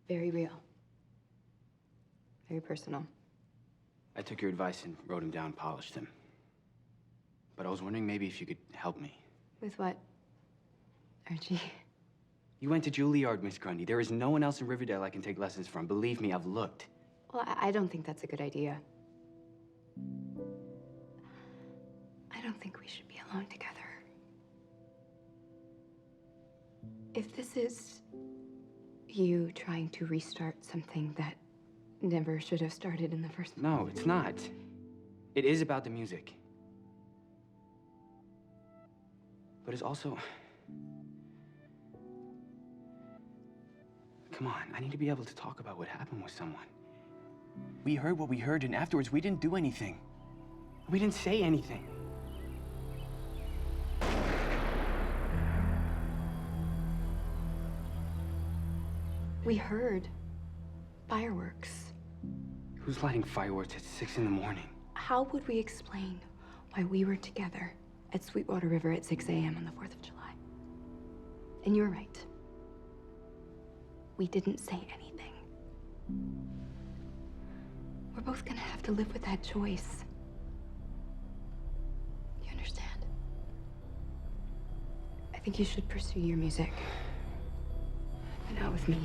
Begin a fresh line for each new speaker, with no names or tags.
Very real. Very personal.
I took your advice and wrote him down, polished him. But I was wondering maybe if you could help me.
With what, Archie?
You went to Juilliard, Miss Grundy. There is no one else in Riverdale I can take lessons from. Believe me, I've looked.
Well, I don't think that's a good idea. I don't think we should be alone together. If this is you trying to restart something that never should have started in the first place.
No, it's not. It is about the music. But it's also... Come on, I need to be able to talk about what happened with someone. We heard what we heard, and afterwards we didn't do anything. We didn't say anything.
We heard fireworks.
Who's lighting fireworks at 6 in the morning?
How would we explain why we were together at Sweetwater River at 6 a.m. on the 4th of July? And you're right. We didn't say anything. We're both gonna have to live with that choice. You understand? I think you should pursue your music. But not with me.